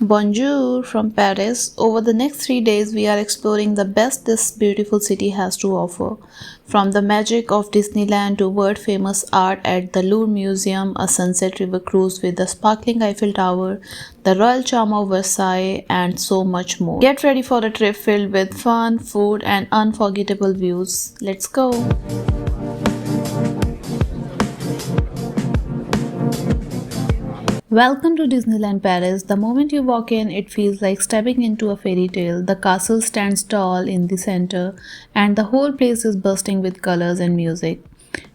Bonjour from Paris. Over the next 3 days, we are exploring the best this beautiful city has to offer. From the magic of Disneyland to world famous art at the Louvre Museum, a sunset river cruise with the sparkling Eiffel Tower, the royal charm of Versailles, and so much more. Get ready for a trip filled with fun, food, and unforgettable views. Let's go! Welcome to Disneyland Paris. The moment you walk in, it feels like stepping into a fairy tale. The castle stands tall in the center, and the whole place is bursting with colors and music.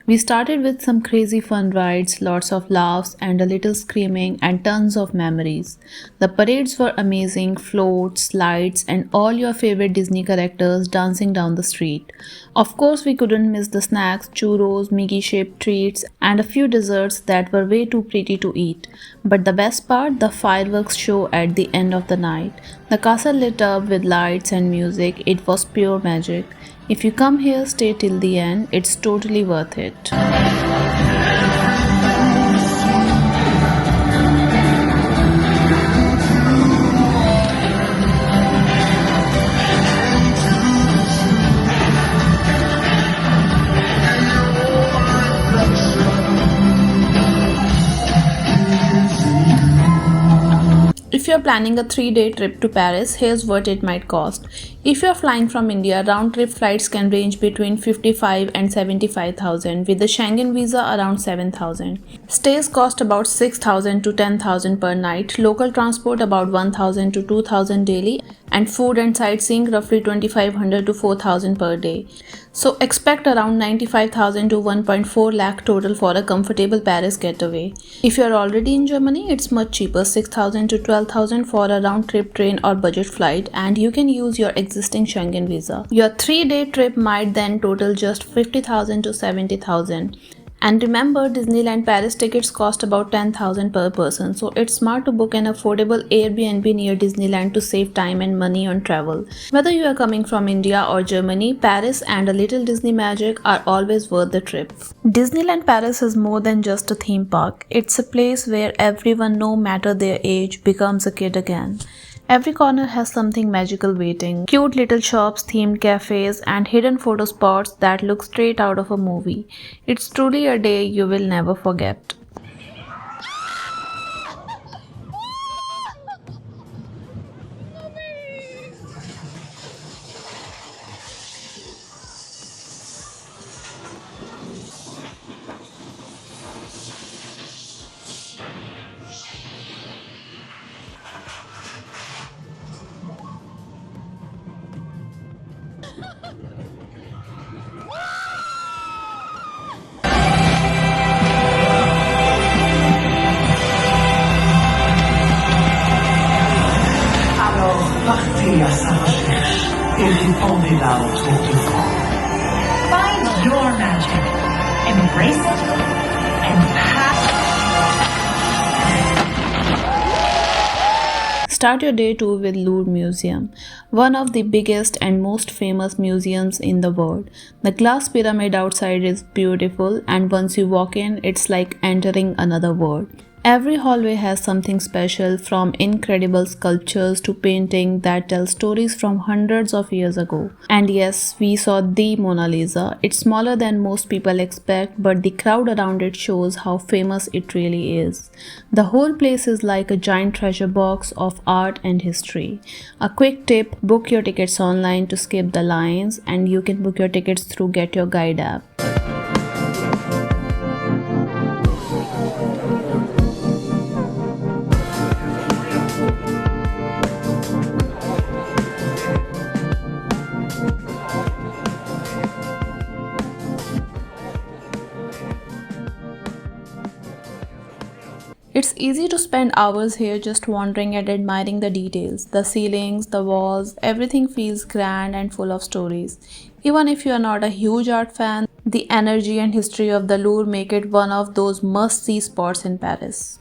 We started with some crazy fun rides, lots of laughs, and a little screaming, and tons of memories. The parades were amazing, floats, lights, and all your favorite Disney characters dancing down the street. Of course, we couldn't miss the snacks, churros, Mickey-shaped treats, and a few desserts that were way too pretty to eat. But the best part, the fireworks show at the end of the night. The castle lit up with lights and music. It was pure magic. If you come here, stay till the end. It's totally worth it. If you're planning a 3-day trip to Paris, here's what it might cost. If you're flying from India, round-trip flights can range between 55 and 75,000, with the Schengen visa around 7,000. Stays cost about 6,000 to 10,000 per night, local transport about 1,000 to 2,000 daily, and food and sightseeing roughly 2,500 to 4,000 per day. So expect around 95,000 to 1.4 lakh total for a comfortable Paris getaway. If you're already in Germany, it's much cheaper, 6,000 to 12,000 for a round-trip train or budget flight, and you can use your existing Schengen visa. Your 3-day trip might then total just 50,000 to 70,000. And remember, Disneyland Paris tickets cost about 10,000 per person, so it's smart to book an affordable Airbnb near Disneyland to save time and money on travel. Whether you are coming from India or Germany, Paris and a little Disney magic are always worth the trip. Disneyland Paris is more than just a theme park. It's a place where everyone, no matter their age, becomes a kid again. Every corner has something magical waiting. Cute little shops, themed cafes, and hidden photo spots that look straight out of a movie. It's truly a day you will never forget. Partez à sa recherche et répandez-la autour de vous. Find your magic, embrace it, and pass. Start your day tour with Louvre Museum, one of the biggest and most famous museums in the world. The glass pyramid outside is beautiful, and once you walk in, it's like entering another world. Every hallway has something special, from incredible sculptures to painting that tell stories from hundreds of years ago. And yes, we saw the Mona Lisa. It's smaller than most people expect, but the crowd around it shows how famous it really is. The whole place is like a giant treasure box of art and history. A quick tip: book your tickets online to skip the lines, and you can book your tickets through Get Your Guide app. It's easy to spend hours here just wandering and admiring the details. The ceilings, the walls, everything feels grand and full of stories. Even if you are not a huge art fan, the energy and history of the Louvre make it one of those must-see spots in Paris.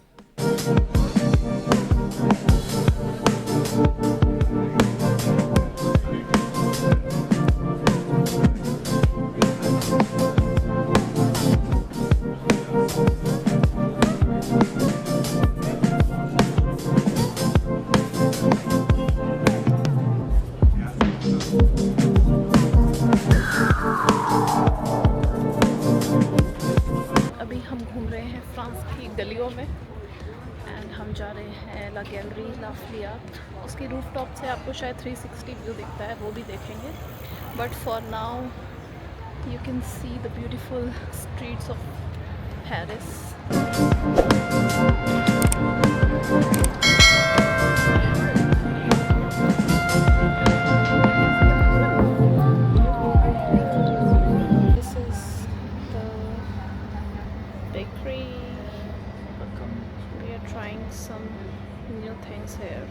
Gallery Lafayette, उसकी rooftop से आपको शायद 360 view दिखता है, वो भी देखेंगे. But for now you can see the beautiful streets of Paris. This is the bakery. We are trying some new things here.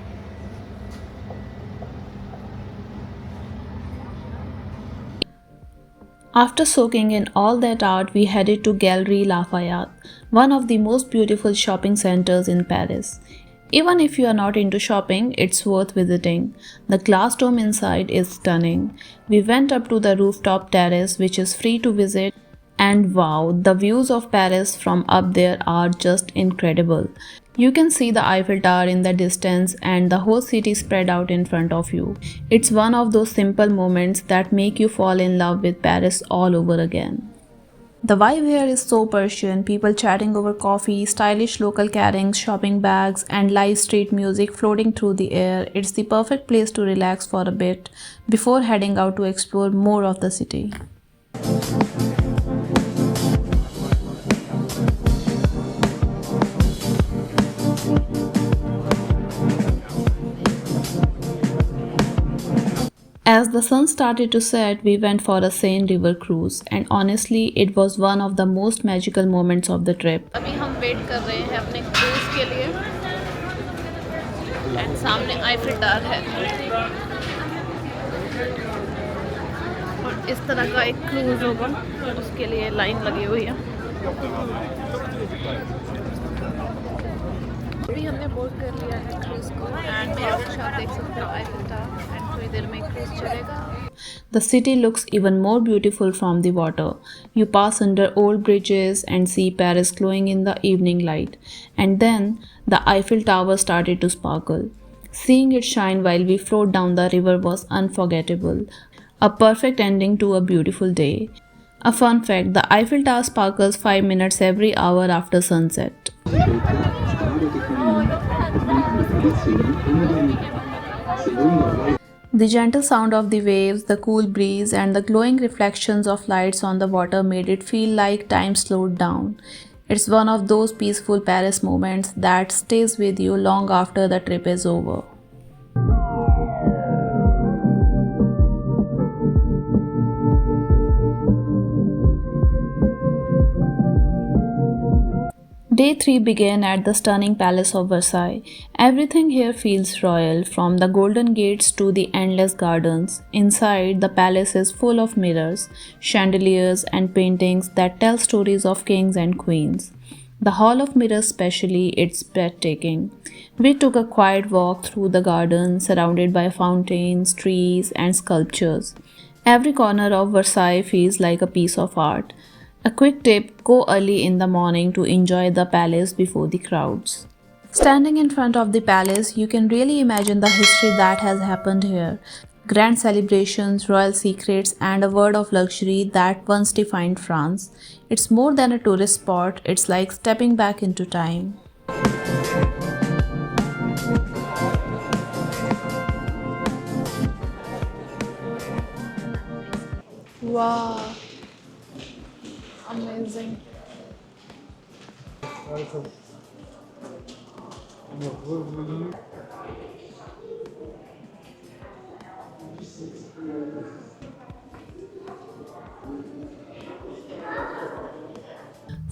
After soaking in all that art, we headed to Galeries Lafayette, one of the most beautiful shopping centers in Paris. Even if you are not into shopping, it's worth visiting. The glass dome inside is stunning. We went up to the rooftop terrace, which is free to visit. And wow, the views of Paris from up there are just incredible. You can see the Eiffel Tower in the distance and the whole city spread out in front of you. It's one of those simple moments that make you fall in love with Paris all over again. The vibe here is so Persian, people chatting over coffee, stylish local carryings, shopping bags, and live street music floating through the air. It's the perfect place to relax for a bit before heading out to explore more of the city. As the sun started to set, we went for a Seine River cruise, and honestly, it was one of the most magical moments of the trip. अभी हम wait कर रहे हैं अपने cruise के लिए, and सामने Eiffel tower है, और इस तरह का एक क्रूज होगा, उसके लिए लाइन लगी हुई है. अभी हमने बोर्ड कर लिया है क्रूज को, एंड मेरे पीछे आप देख सकते हो आईफिल टावर, एंड थोड़ी देर में क्रूज चलेगा. The city looks even more beautiful from the water. You pass under old bridges and see Paris glowing in the evening light. And then the Eiffel Tower started to sparkle. Seeing it shine while we float down the river was unforgettable. A perfect ending to a beautiful day. A fun fact, the Eiffel Tower sparkles 5 minutes every hour after sunset. The gentle sound of the waves, the cool breeze, and the glowing reflections of lights on the water made it feel like time slowed down. It's one of those peaceful Paris moments that stays with you long after the trip is over. Day 3 began at the stunning Palace of Versailles. Everything here feels royal, from the golden gates to the endless gardens. Inside, the palace is full of mirrors, chandeliers, and paintings that tell stories of kings and queens. The Hall of Mirrors especially, it's breathtaking. We took a quiet walk through the garden, surrounded by fountains, trees, and sculptures. Every corner of Versailles feels like a piece of art. A quick tip, go early in the morning to enjoy the palace before the crowds. Standing in front of the palace, you can really imagine the history that has happened here. Grand celebrations, royal secrets, and a world of luxury that once defined France. It's more than a tourist spot, it's like stepping back into time. Wow. Amazing.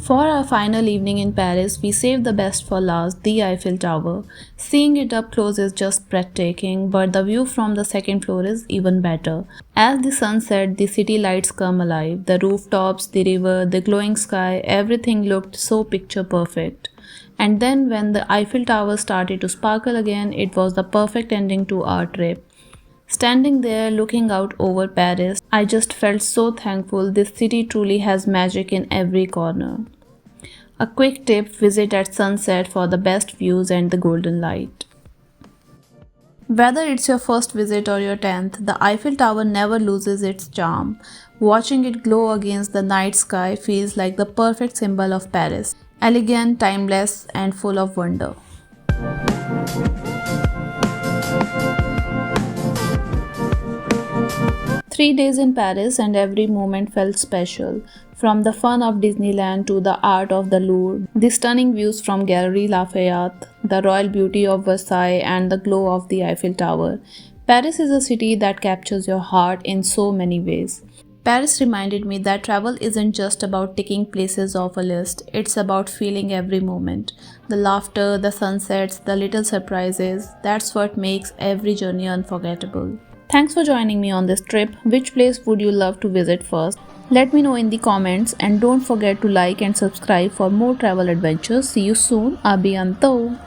For our final evening in Paris, we saved the best for last, the Eiffel Tower. Seeing it up close is just breathtaking, but the view from the second floor is even better. As the sun set, the city lights come alive. The rooftops, the river, the glowing sky, everything looked so picture perfect. And then when the Eiffel Tower started to sparkle again, it was the perfect ending to our trip. Standing there looking out over Paris, I just felt so thankful. This city truly has magic in every corner. A quick tip, visit at sunset for the best views and the golden light. Whether it's your first visit or your 10th, the Eiffel Tower never loses its charm. Watching it glow against the night sky feels like the perfect symbol of Paris. Elegant, timeless, and full of wonder. 3 days in Paris and every moment felt special. From the fun of Disneyland to the art of the Louvre, the stunning views from Galeries Lafayette, the royal beauty of Versailles, and the glow of the Eiffel Tower. Paris is a city that captures your heart in so many ways. Paris reminded me that travel isn't just about ticking places off a list, it's about feeling every moment. The laughter, the sunsets, the little surprises, that's what makes every journey unforgettable. Thanks for joining me on this trip. Which place would you love to visit first? Let me know in the comments and don't forget to like and subscribe for more travel adventures. See you soon. Abhiyanto.